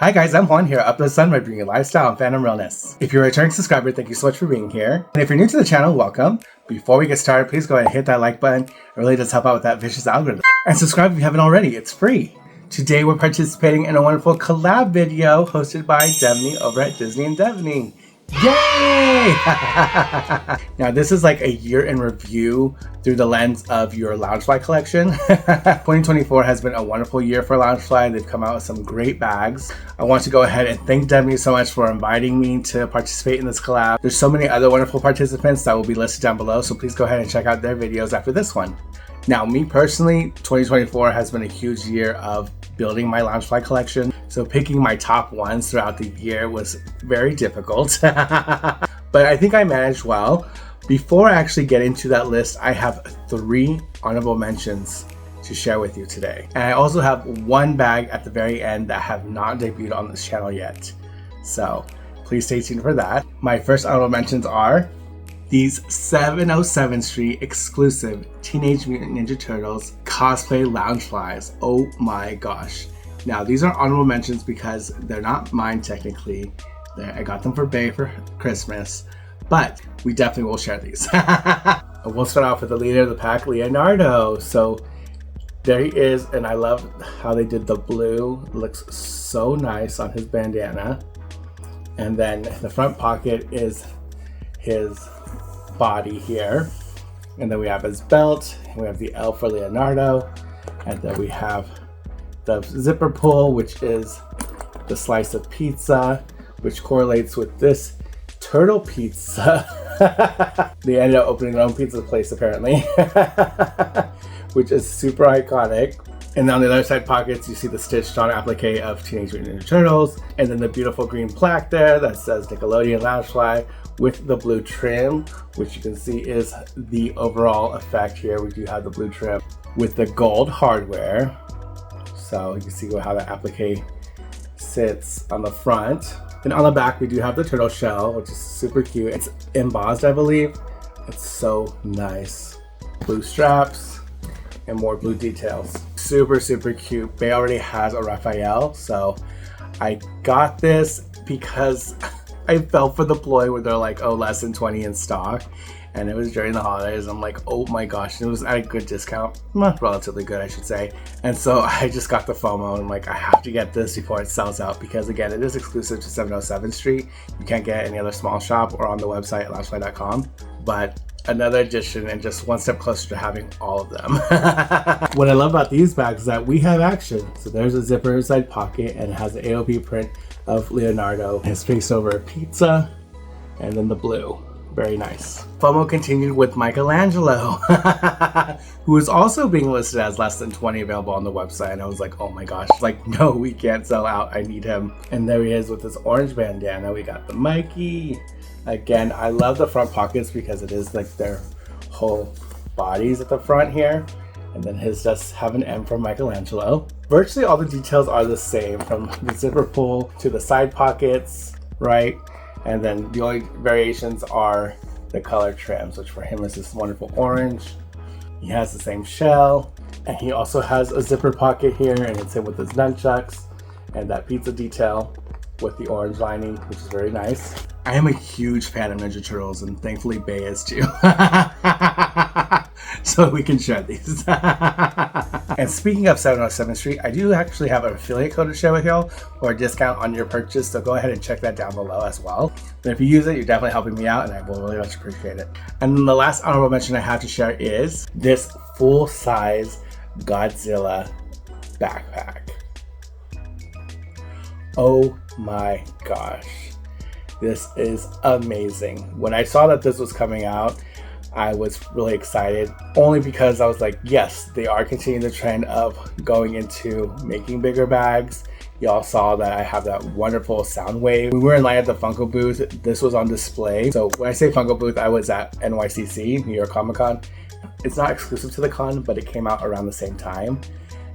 Hi guys, I'm Juan here, Up the Sun, by bringing you lifestyle and fandom realness. If you're a returning subscriber, thank you so much for being here. And if you're new to the channel, welcome. Before we get started, please go ahead and hit that like button. It really does help out with that vicious algorithm. And subscribe if you haven't already, it's free. Today we're participating in a wonderful collab video hosted by Devoney over at DisneyandDevoney. Yay! Now this is like a year in review through the lens of your Loungefly collection. 2024 has been a wonderful year for Loungefly. They've come out with some great bags. I want to go ahead and thank Devoney so much for inviting me to participate in this collab. There's so many other wonderful participants that will be listed down below, so please go ahead and check out their videos after this one. Now, me personally, 2024 has been a huge year of building my Loungefly collection. So picking my top ones throughout the year was very difficult, but I think I managed well. Before I actually get into that list, I have 3 honorable mentions to share with you today. And I also have one bag at the very end that have not debuted on this channel yet. So please stay tuned for that. My first honorable mentions are these 707th Street exclusive Teenage Mutant Ninja Turtles cosplay Loungeflies. Oh my gosh. Now these are honorable mentions because they're not mine technically. I got them for Bay for Christmas, but we definitely will share these. We'll start off with the leader of the pack, Leonardo. So there he is, and I love how they did the blue. It looks so nice on his bandana. And then the front pocket is his body here, and then we have his belt, and we have the L for Leonardo, and then we have the zipper pull, which is the slice of pizza, which correlates with this turtle pizza. They ended up opening their own pizza place apparently, which is super iconic. And on the other side pockets, you see the stitched on applique of Teenage Mutant Ninja Turtles, and then the beautiful green plaque there that says Nickelodeon Loungefly with the blue trim, which you can see is the overall effect here. We do have the blue trim with the gold hardware. So you can see how the applique sits on the front. And on the back, we do have the turtle shell, which is super cute. It's embossed, I believe. It's so nice. Blue straps and more blue details. Super, super cute. Bay already has a Raphael, so I got this because I fell for the ploy where they're like, oh, less than 20 in stock. And it was during the holidays. I'm like, oh my gosh, it was at a good discount. Not relatively good, I should say. And so I just got the FOMO, and I'm like, I have to get this before it sells out, because again, it is exclusive to 707th Street. You can't get it any other small shop or on the website at loungefly.com. But another edition and just one step closer to having all of them. What I love about these bags is that we have action. So there's a zipper inside pocket, and it has the AOP print of Leonardo, his face over a pizza, and then the blue. Very nice. FOMO continued with Michelangelo, who is also being listed as less than 20 available on the website. And I was like, oh my gosh, like, no, we can't sell out. I need him. And there he is with his orange bandana. We got the Mikey. Again, I love the front pockets because it is like their whole bodies at the front here. And then his does have an M for Michelangelo. Virtually all the details are the same, from the zipper pull to the side pockets, right? And then the only variations are the color trims, which for him is this wonderful orange. He has the same shell, and he also has a zipper pocket here, and it's him with his nunchucks and that pizza detail with the orange lining, which is very nice. I am a huge fan of Ninja Turtles, and thankfully Bay is too. So we can share these. And speaking of 707th Street, I do actually have an affiliate code to share with y'all for a discount on your purchase, so go ahead and check that down below as well. But if you use it, you're definitely helping me out, and I will really much appreciate it. And then the last honorable mention I have to share is this full-size Godzilla backpack. Oh my gosh. This is amazing. When I saw that this was coming out, I was really excited, only because I was like, yes, they are continuing the trend of going into making bigger bags. Y'all saw that I have that wonderful sound wave. We were in line at the Funko booth. This was on display. So when I say Funko booth, I was at NYCC, New York Comic Con. It's not exclusive to the con, but it came out around the same time.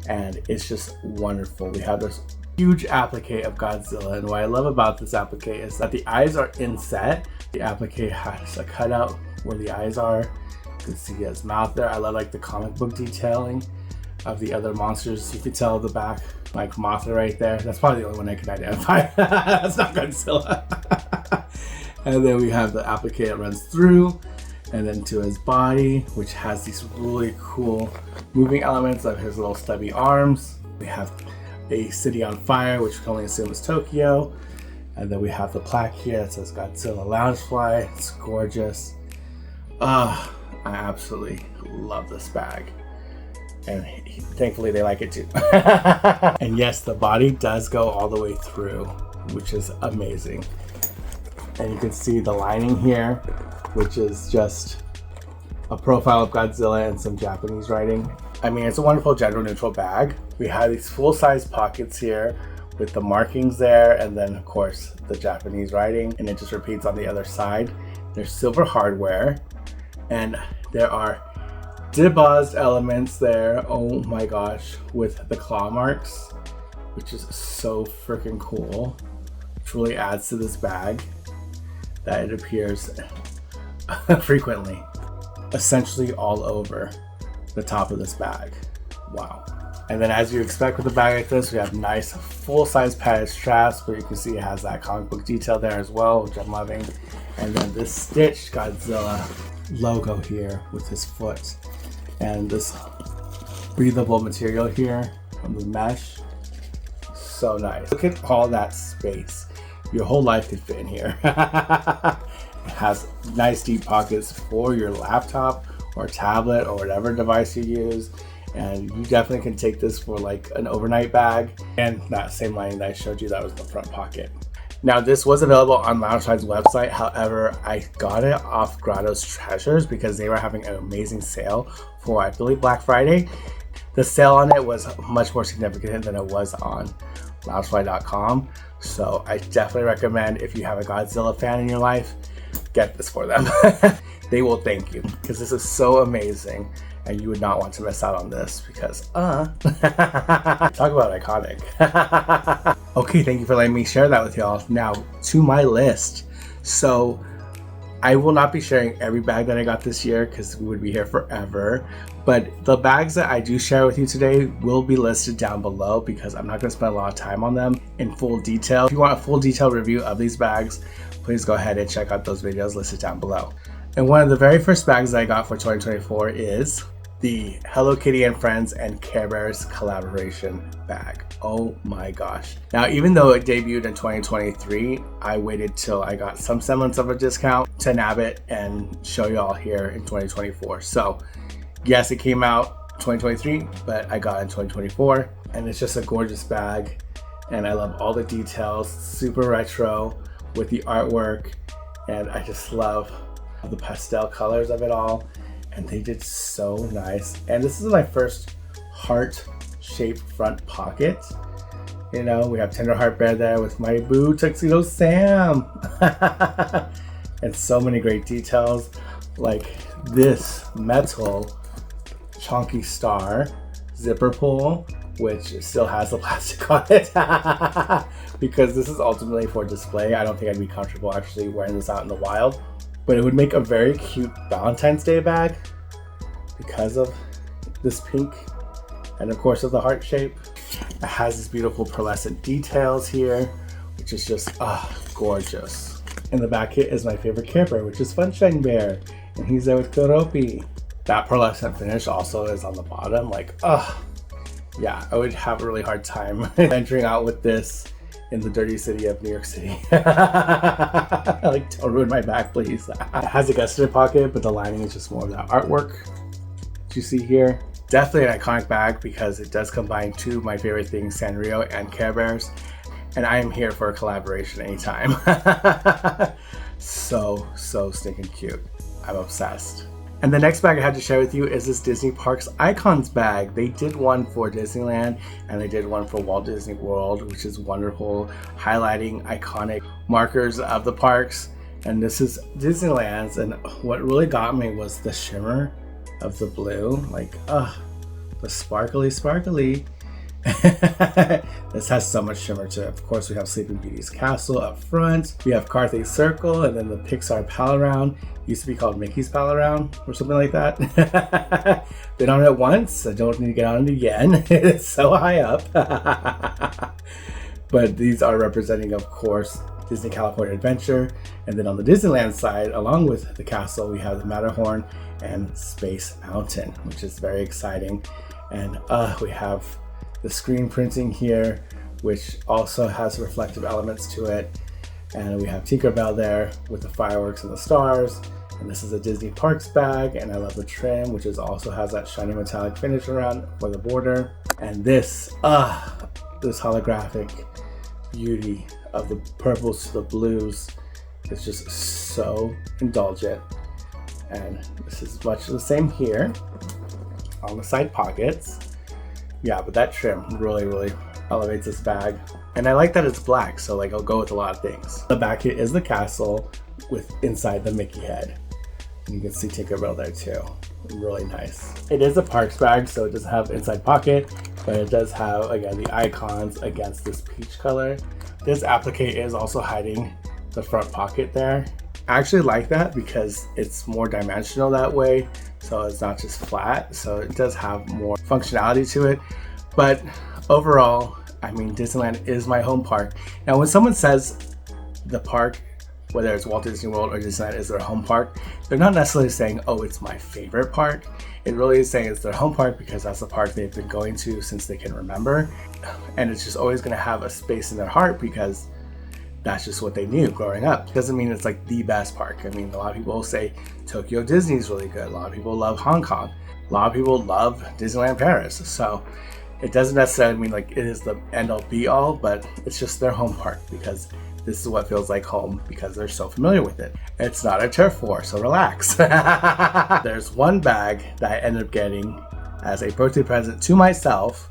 And it's just wonderful. We have this huge applique of Godzilla, and what I love about this applique is that the eyes are inset. The applique has a cutout where the eyes are. You can see his mouth there. I love like the comic book detailing. of the other monsters. You can tell the back, like Mothra right there. That's probably the only one I can identify. That's not Godzilla. And then we have the applique that runs through, and then to his body, which has these really cool moving elements of his little stubby arms. We have a city on fire, which we can only assume is Tokyo. And then we have the plaque here that says Godzilla Loungefly. It's gorgeous. I absolutely love this bag. And thankfully they like it too. And yes, the body does go all the way through, which is amazing. And you can see the lining here, which is just a profile of Godzilla and some Japanese writing. I mean, it's a wonderful gender neutral bag. We have these full-size pockets here with the markings there, and then of course the Japanese writing, and it just repeats on the other side. There's silver hardware, and there are debossed elements there, oh my gosh, with the claw marks, which is so freaking cool. Which really adds to this bag that it appears frequently, essentially all over the top of this bag. Wow. And then as you expect with a bag like this, we have nice full-size padded straps, but you can see it has that comic book detail there as well, which I'm loving. And then this stitched Godzilla logo here with his foot, and this breathable material here from the mesh. So nice. Look at all that space. Your whole life could fit in here. It has nice deep pockets for your laptop or tablet or whatever device you use. And you definitely can take this for like an overnight bag. And that same lining that I showed you, that was the front pocket. Now this was available on Loungefly's website. However, I got it off Grotto's Treasures because they were having an amazing sale for, I believe, Black Friday. The sale on it was much more significant than it was on Loungefly.com. So I definitely recommend, if you have a Godzilla fan in your life, get this for them. They will thank you because this is so amazing. And you would not want to miss out on this because, talk about iconic. Okay, thank you for letting me share that with y'all. Now, to my list. So, I will not be sharing every bag that I got this year because we would be here forever. But the bags that I do share with you today will be listed down below because I'm not going to spend a lot of time on them in full detail. If you want a full detailed review of these bags, please go ahead and check out those videos listed down below. And one of the very first bags that I got for 2024 is the Hello Kitty and Friends and Care Bears collaboration bag. Oh my gosh. Now, even though it debuted in 2023, I waited till I got some semblance of a discount to nab it and show y'all here in 2024. So yes, it came out 2023, but I got it in 2024, and it's just a gorgeous bag. And I love all the details, super retro with the artwork. And I just love the pastel colors of it all. And they did so nice. And this is my first heart-shaped front pocket. You know, we have Tender Heart Bear there with my boo Tuxedo Sam. And so many great details, like this metal chunky star zipper pull, which still has the plastic on it. Because this is ultimately for display. I don't think I'd be comfortable actually wearing this out in the wild. But it would make a very cute Valentine's Day bag because of this pink and of course of the heart shape. It has these beautiful pearlescent details here, which is just gorgeous. And the back kit is my favorite Care Bear, which is Funshine Bear, and he's there with Koropi. That pearlescent finish also is on the bottom. Like, yeah, I would have a really hard time venturing out with this in the dirty city of New York City. Like, don't ruin my back, please. It has a gusseted pocket, but the lining is just more of that artwork that you see here. Definitely an iconic bag because it does combine two of my favorite things, Sanrio and Care Bears, and I am here for a collaboration anytime. So stinking cute. I'm obsessed. And the next bag I had to share with you is this Disney Parks Icons bag. They did one for Disneyland and they did one for Walt Disney World, which is wonderful, highlighting iconic markers of the parks. And this is Disneyland's, and what really got me was the shimmer of the blue, like the sparkly. This has so much shimmer to it. Of course, we have Sleeping Beauty's castle up front. We have Carthay Circle, and then the Pixar Pal Around. Used to be called Mickey's Pal Around or something like that. Been on it once. I don't need to get on it again. It's so high up. But these are representing, of course, Disney California Adventure. And then on the Disneyland side, along with the castle, we have the Matterhorn and Space Mountain, which is very exciting. And we have the screen printing here, which also has reflective elements to it. And we have Tinkerbell there with the fireworks and the stars. And this is a Disney Parks bag, and I love the trim, which also has that shiny metallic finish around for the border. And this holographic beauty of the purples to the blues is just so indulgent. And this is much the same here on the side pockets. Yeah, but that trim really elevates this bag. And I like that it's black, so like I'll go with a lot of things. The back here is the castle with inside the Mickey head. And you can see Tinkerbell there too. Really nice. It is a Parks bag, so it doesn't have inside pocket, but it does have, again, the icons against this peach color. This applique is also hiding the front pocket there. I actually like that because it's more dimensional that way, so it's not just flat, so it does have more functionality to it. But overall, I mean, Disneyland is my home park. Now, when someone says the park, whether it's Walt Disney World or Disneyland, is their home park, they're not necessarily saying, oh, it's my favorite park. It really is saying it's their home park because that's the park they've been going to since they can remember. And it's just always going to have a space in their heart because that's just what they knew growing up. Doesn't mean it's like the best park. I mean, a lot of people say Tokyo Disney is really good. A lot of people love Hong Kong. A lot of people love Disneyland Paris. So it doesn't necessarily mean like it is the end all be all, but it's just their home park because this is what feels like home because they're so familiar with it. It's not a turf war, so relax. There's one bag that I ended up getting as a birthday present to myself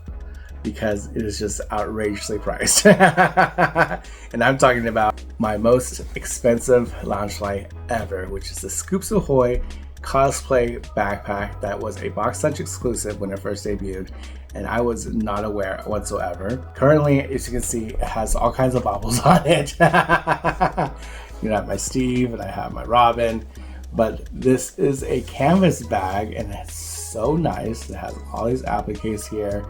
because it is just outrageously priced. And I'm talking about my most expensive Loungefly ever, which is the Scoops Ahoy cosplay backpack that was a Box Lunch exclusive when it first debuted, and I was not aware whatsoever. Currently, as you can see, it has all kinds of baubles on it. You know, I have my Steve and I have my Robin, but this is a canvas bag and it's so nice. It has all these appliques here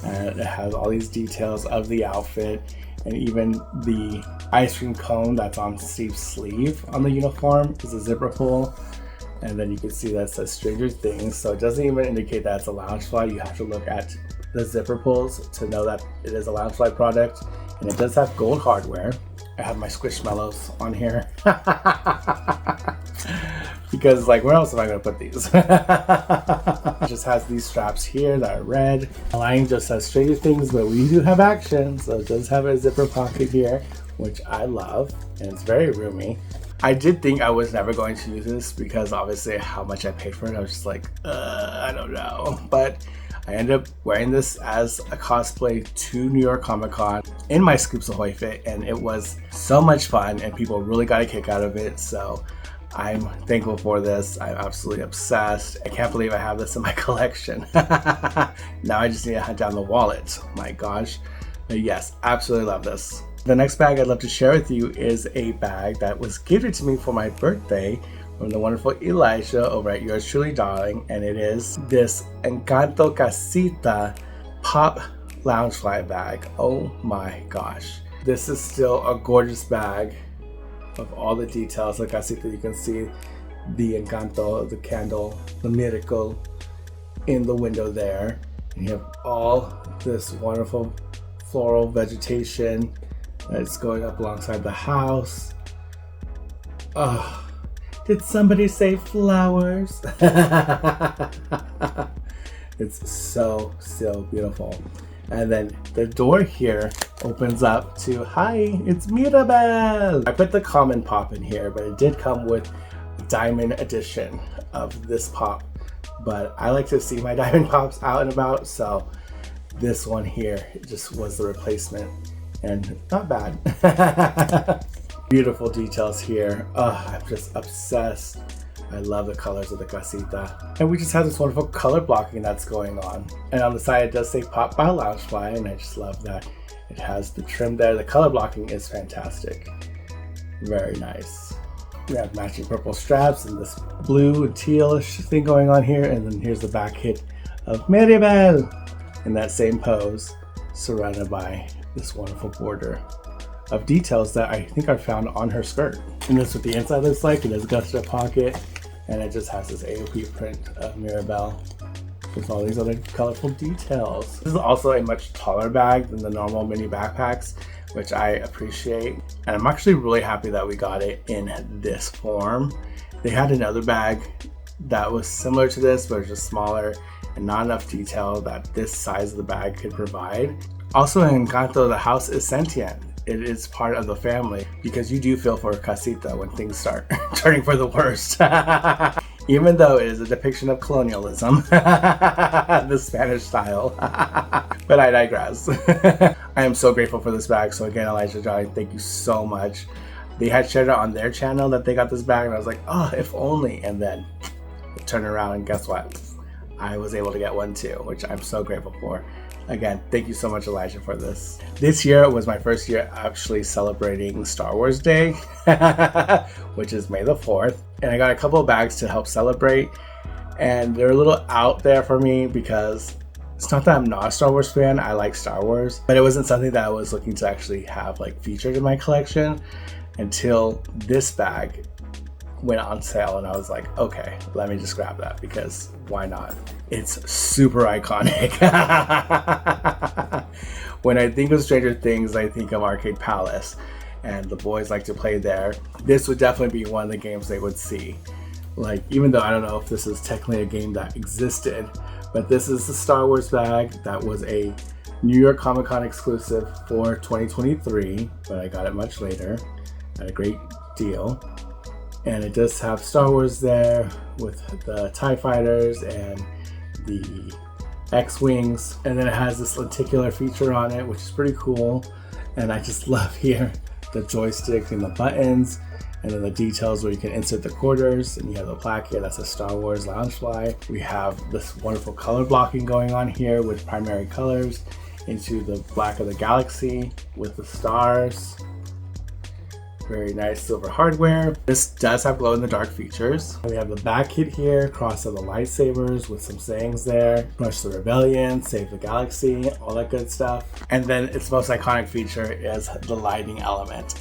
and it has all these details of the outfit, and even the ice cream cone that's on Steve's sleeve on the uniform is a zipper pull. And then you can see that says Stranger Things, so it doesn't even indicate that it's a Loungefly. You have to look at the zipper pulls to know that it is a Loungefly product. And it does have gold hardware. I have my Squishmallows on here. Because like, where else am I gonna put these? It just has these straps here that are red. The line just says Stranger Things, but we do have action. So it does have a zipper pocket here, which I love, and it's very roomy. I did think I was never going to use this because obviously how much I paid for it. I was just like, I don't know. But I ended up wearing this as a cosplay to New York Comic Con in my Scoops Ahoy fit, and it was so much fun and people really got a kick out of it. So I'm thankful for this. I'm absolutely obsessed. I can't believe I have this in my collection. Now I just need to hunt down the wallet. My gosh. But yes, absolutely love this. The next bag I'd love to share with you is a bag that was gifted to me for my birthday from the wonderful Elijah over at Yourstrulydahhhling, and it is this Encanto Casita Pop Loungefly bag. Oh my gosh. This is still a gorgeous bag of all the details. Like Casita, you can see the Encanto, the candle, the miracle in the window there. And you have all this wonderful floral vegetation that's going up alongside the house. Oh, did somebody say flowers? It's so beautiful. And then the door here opens up to, hi, it's Mirabel. I put the common pop in here, but it did come with a diamond edition of this pop. But I like to see my diamond pops out and about, so this one here just was the replacement. And not bad. Beautiful details here. I'm just obsessed. I love the colors of the casita. And we just have this wonderful color blocking that's going on. And on the side it does say Pop by Loungefly, and I just love that it has the trim there. The color blocking is fantastic. Very nice. We have matching purple straps and this blue and tealish thing going on here. And then here's the back hit of Mirabel in that same pose, surrounded by this wonderful border of details that I think are found on her skirt. And this is what the inside looks like. It has gusset pocket, and it just has this AOP print of Mirabel with all these other colorful details. This is also a much taller bag than the normal mini backpacks, which I appreciate. And I'm actually really happy that we got it in this form. They had another bag that was similar to this, but just smaller and not enough detail that this size of the bag could provide. Also in Encanto, the house is sentient. It is part of the family, because you do feel for Casita when things start turning for the worst. Even though it is a depiction of colonialism, the Spanish style. But I digress. I am so grateful for this bag. So again, Elijah Johnny, thank you so much. They had shared it on their channel that they got this bag, and I was like, oh, if only. And then turn around and guess what? I was able to get one too, which I'm so grateful for. Again, thank you so much, Elijah, for this. This year was my first year actually celebrating Star Wars Day, which is May the 4th. And I got a couple of bags to help celebrate. And they're a little out there for me because it's not that I'm not a Star Wars fan. I like Star Wars, but it wasn't something that I was looking to actually have like featured in my collection until this bag went on sale, and I was like, okay, let me just grab that because why not? It's super iconic. When I think of Stranger Things, I think of Arcade Palace, and the boys like to play there. This would definitely be one of the games they would see. Like, even though I don't know if this is technically a game that existed, but this is the Star Wars bag that was a New York Comic Con exclusive for 2023, but I got it much later at a great deal. And it does have Star Wars there with the TIE Fighters and the X-Wings. And then it has this lenticular feature on it, which is pretty cool. And I just love here the joystick and the buttons, and then the details where you can insert the quarters. And you have the plaque here that's a Star Wars Loungefly. We have this wonderful color blocking going on here with primary colors into the black of the galaxy with the stars. Very nice silver hardware. This does have glow-in-the-dark features. We have the back kit here, cross of the lightsabers with some sayings there. Crush the rebellion, save the galaxy, all that good stuff. And then its most iconic feature is the lighting element.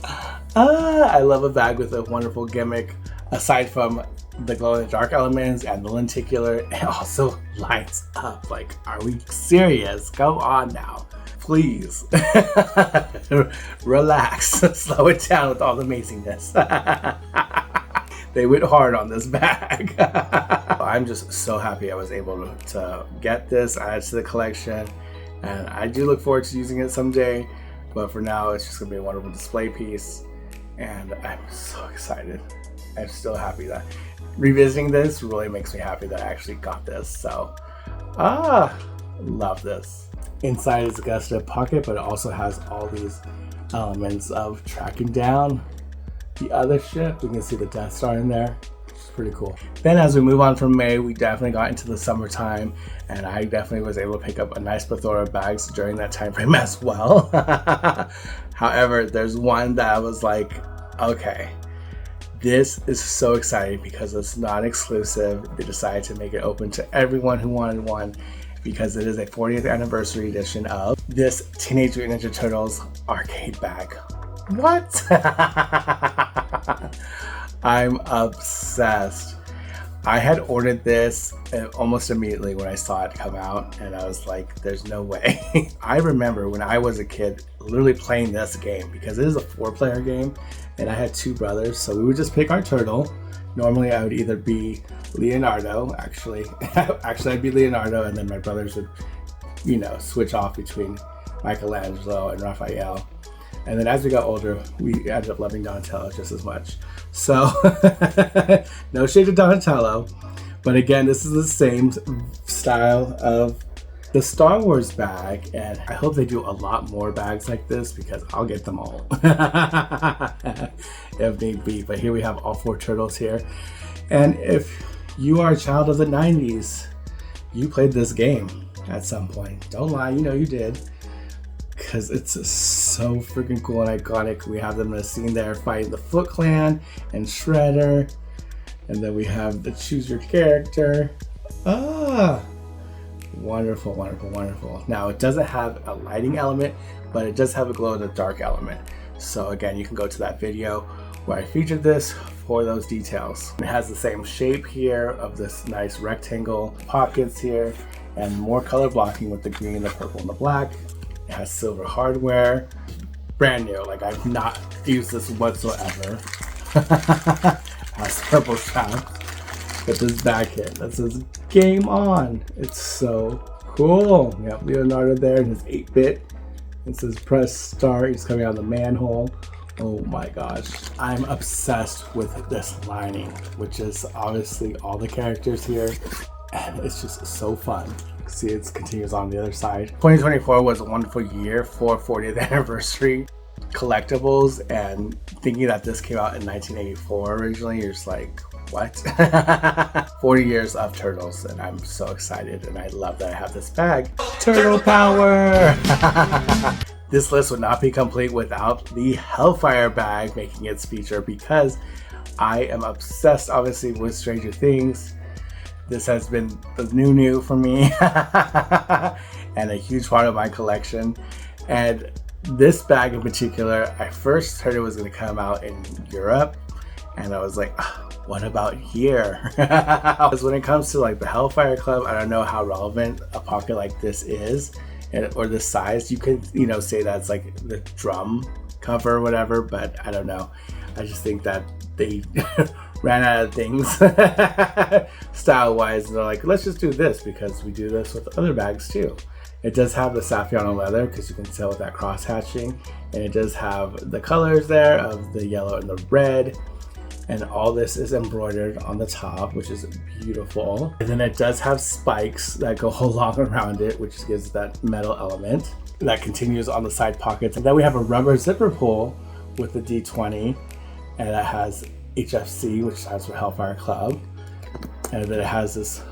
I love a bag with a wonderful gimmick. Aside from the glow-in-the-dark elements and the lenticular, it also lights up. Like, are we serious? Go on now. Please relax, slow it down with all the amazingness. They went hard on this bag. I'm just so happy I was able to get this, add to the collection, and I do look forward to using it someday, but for now it's just gonna be a wonderful display piece, and I'm so excited. I'm still happy that revisiting this really makes me happy that I actually got this. So love this. Inside is a gusset pocket, but it also has all these elements of tracking down the other ship. We can see the Death Star in there, which is pretty cool. Then as we move on from May, we definitely got into the summertime, and I definitely was able to pick up a nice plethora of bags during that time frame as well. However, there's one that I was like, okay, this is so exciting because it's not exclusive. They decided to make it open to everyone who wanted one, because it is a 40th anniversary edition of this Teenage Mutant Ninja Turtles arcade bag. What? I'm obsessed. I had ordered this almost immediately when I saw it come out, and I was like, there's no way. I remember when I was a kid literally playing this game, because it is a 4-player game, and I had 2 brothers, so we would just pick our turtle. Normally I would either be Leonardo, actually I'd be Leonardo, and then my brothers would, you know, switch off between Michelangelo and Raphael. And then as we got older, we ended up loving Donatello just as much. So no shade to Donatello, but again, this is the same style of the Star Wars bag, and I hope they do a lot more bags like this because I'll get them all if need be. But here we have all 4 turtles here. And if you are a child of the 90s, you played this game at some point. Don't lie, you know you did. Because it's so freaking cool and iconic. We have them in a scene there fighting the Foot Clan and Shredder. And then we have the choose your character. Ah! Wonderful, wonderful, wonderful. Now it doesn't have a lighting element, but it does have a glow in the dark element. So again, you can go to that video where I featured this for those details. It has the same shape here of this nice rectangle, pockets here, and more color blocking with the green, the purple, and the black. It has silver hardware, brand new. Like I've not used this whatsoever. Has purple straps. Got this back hit that says "Game On." It's so cool. We have Leonardo there in his 8-bit. It says "Press Start." He's coming out of the manhole. Oh my gosh. I'm obsessed with this lining, which is obviously all the characters here. And it's just so fun. See, it continues on the other side. 2024 was a wonderful year for 40th anniversary collectibles, and thinking that this came out in 1984 originally, you're just like, what? 40 years of turtles, and I'm so excited, and I love that I have this bag. Turtle power! This list would not be complete without the Hellfire bag making its feature, because I am obsessed, obviously, with Stranger Things. This has been the new for me and a huge part of my collection. And this bag in particular, I first heard it was going to come out in Europe, and I was like, oh, what about here? Because when it comes to like the Hellfire Club, I don't know how relevant a pocket like this is, or this size. You could, say that's like the drum cover or whatever, but I don't know. I just think that they ran out of things style wise, and they're like, let's just do this because we do this with other bags too. It does have the Saffiano leather, because you can tell with that cross hatching, and it does have the colors there of the yellow and the red, and all this is embroidered on the top, which is beautiful. And then it does have spikes that go along around it, which gives that metal element that continues on the side pockets. And then we have a rubber zipper pull with the D20, and that has HFC, which stands for Hellfire Club. And then it has this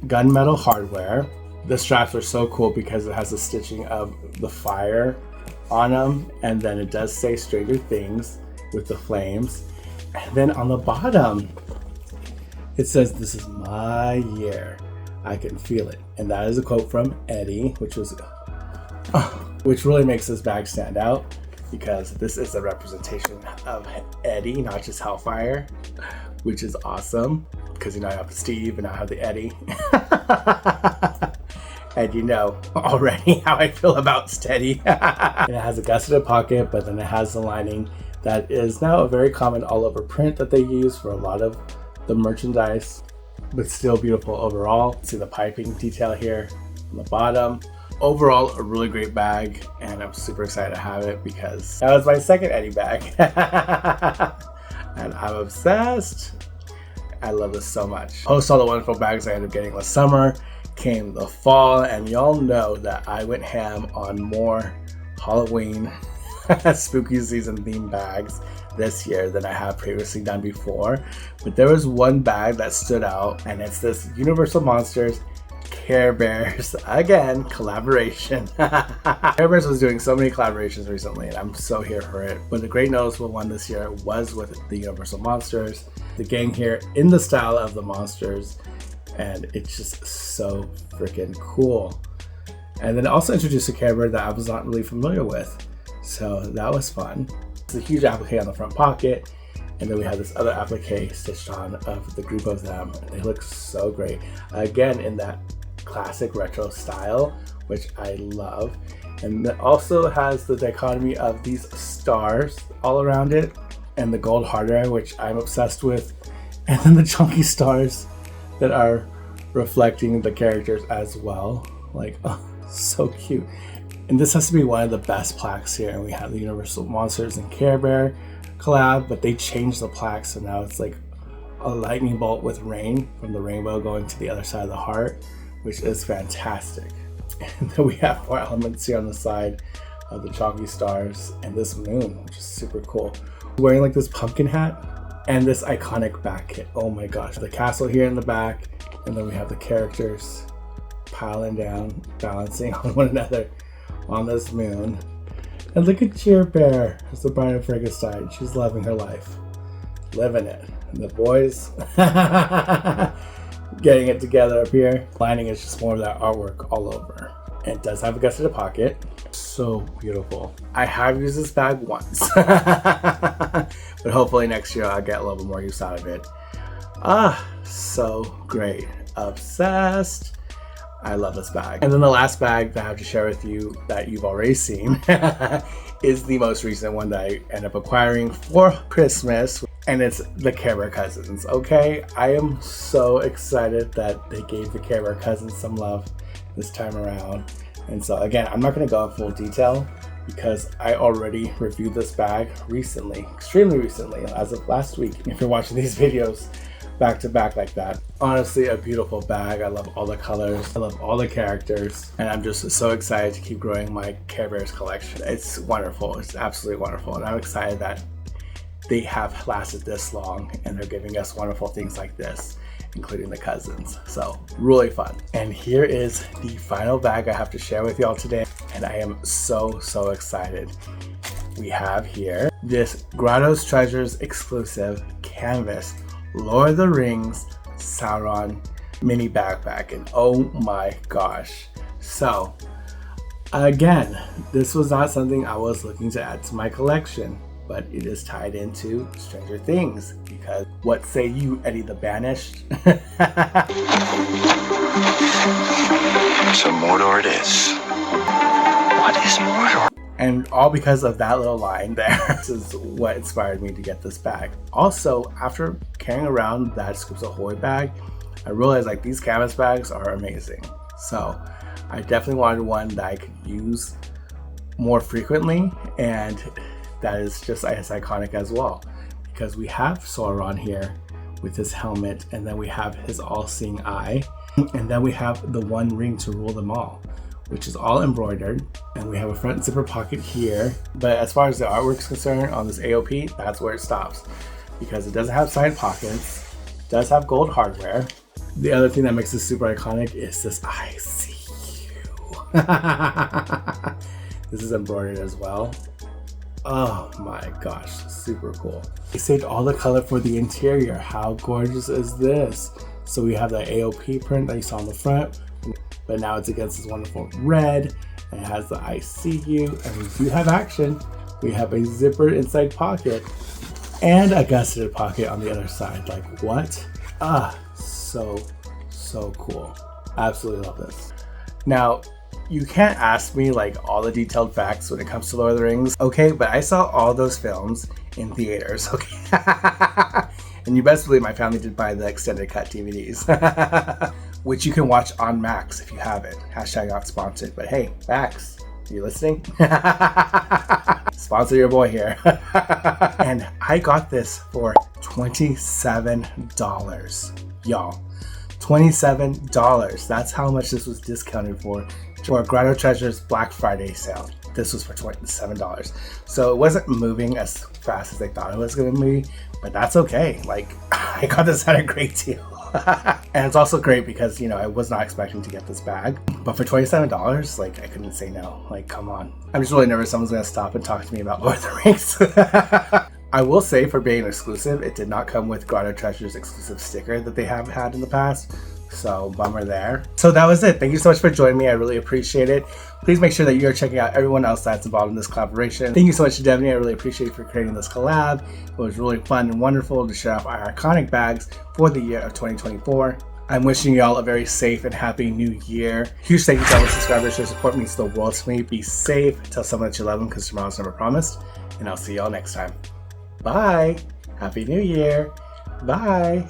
gunmetal hardware. The straps are so cool because it has the stitching of the fire on them, and then it does say Stranger Things with the flames. And then on the bottom, it says, "This is my year. I can feel it." And that is a quote from Eddie, which really makes this bag stand out, because this is a representation of Eddie, not just Hellfire, which is awesome. Because I have the Steve and I have the Eddie. And you know already how I feel about Steady. And it has a gusseted pocket, but then it has the lining that is now a very common all over print that they use for a lot of the merchandise, but still beautiful overall. See the piping detail here on the bottom. Overall, a really great bag, and I'm super excited to have it because that was my second Eddie bag. And I'm obsessed. I love this so much. Post all the wonderful bags I ended up getting last summer, came the fall, and y'all know that I went ham on more Halloween spooky season themed bags this year than I have previously done before. But there was one bag that stood out, and it's this Universal Monsters Care Bears, again, collaboration. Care Bears was doing so many collaborations recently, and I'm so here for it. But the great noticeable one this year was with the Universal Monsters. The gang here in the style of the monsters, and it's just so freaking cool. And then also introduced a Care Bear that I was not really familiar with, so that was fun. It's a huge applique on the front pocket, and then we have this other applique stitched on of the group of them. They look so great. Again, in that classic retro style, which I love. And it also has the dichotomy of these stars all around it, and the gold hardware, which I'm obsessed with. And then the chunky stars that are reflecting the characters as well. Like, oh, so cute. And this has to be one of the best plaques here. And we have the Universal Monsters and Care Bear collab, but they changed the plaque, so now it's like a lightning bolt with rain from the rainbow going to the other side of the heart, which is fantastic. And then we have more elements here on the side of the chalky stars and this moon, which is super cool. Wearing like this pumpkin hat, And this iconic back kit. Oh my gosh, the castle here in the back, and then we have the characters piling down, balancing on one another on this moon. And look at Cheer Bear as the Bride of Frankenstein. She's loving her life, living it. And the boys getting it together up here. Lining is just more of that artwork all over. And it does have a gusseted pocket. So beautiful. I have used this bag once, but hopefully next year I'll get a little bit more use out of it. So great. Obsessed. I love this bag. And then the last bag that I have to share with you that you've already seen is the most recent one that I ended up acquiring for Christmas, and it's the Care Bear Cousins. Okay, I am so excited that they gave the Care Bear Cousins some love this time around. And so again, I'm not going to go in full detail because I already reviewed this bag recently, extremely recently, as of last week. If you're watching these videos back to back like that. Honestly, a beautiful bag. I love all the colors. I love all the characters. And I'm just so excited to keep growing my Care Bears collection. It's wonderful. It's absolutely wonderful. And I'm excited that they have lasted this long and they're giving us wonderful things like this, including the cousins. So really fun. And here is the final bag I have to share with y'all today. And I am so excited. We have here this Grotto's Treasures exclusive canvas Lord of the Rings Sauron mini backpack, and oh my gosh. So again, this was not something I was looking to add to my collection, but it is tied into Stranger Things, because what say you, Eddie the Banished? So Mordor it is. What is Mordor? And all because of that little line there. This is what inspired me to get this bag. Also, after carrying around that Scoops Ahoy bag, I realized like these canvas bags are amazing. So I definitely wanted one that I could use more frequently, and that is just as iconic as well, because we have Sauron here with his helmet, and then we have his all-seeing eye, and then we have the one ring to rule them all, which is all embroidered, and we have a front zipper pocket here. But as far as the artwork is concerned on this AOP, that's where it stops, because it doesn't have side pockets, it does have gold hardware. The other thing that makes this super iconic is this I see you. This is embroidered as well. Oh my gosh, super cool. They saved all the color for the interior. How gorgeous is this? So we have the AOP print that you saw on the front, but now it's against this wonderful red, and it has the I see you, and we do have action. We have a zipper inside pocket and a gusseted pocket on the other side. Like what? So cool. Absolutely love this. Now, you can't ask me like all the detailed facts when it comes to Lord of the Rings, okay? But I saw all those films in theaters, okay? And you best believe my family did buy the extended cut DVDs, which you can watch on Max if you have it. Hashtag not sponsored, but hey, Max, you listening? Sponsor your boy here. And I got this for $27, y'all. $27. That's how much this was discounted for Grotto Treasures Black Friday sale. This was for $27. So it wasn't moving as fast as I thought it was going to move, but that's okay. Like, I got this at a great deal. And it's also great because, you know, I was not expecting to get this bag, but for $27, like, I couldn't say no. Like, come on. I'm just really nervous someone's going to stop and talk to me about Lord of the Rings. I will say, for being exclusive, it did not come with Grotto Treasures exclusive sticker that they have had in the past. So bummer there. So that was it. Thank you so much for joining me. I really appreciate it. Please make sure that you are checking out everyone else that's involved in this collaboration. Thank you so much to Devoney. I really appreciate you for creating this collab. It was really fun and wonderful to show off our iconic bags for the year of 2024. I'm wishing you all a very safe and happy new year. Huge thank you to all the subscribers. Your support means the world to me. Be safe. Tell someone that you love them, because tomorrow's never promised. And I'll see y'all next time. Bye. Happy New Year. Bye.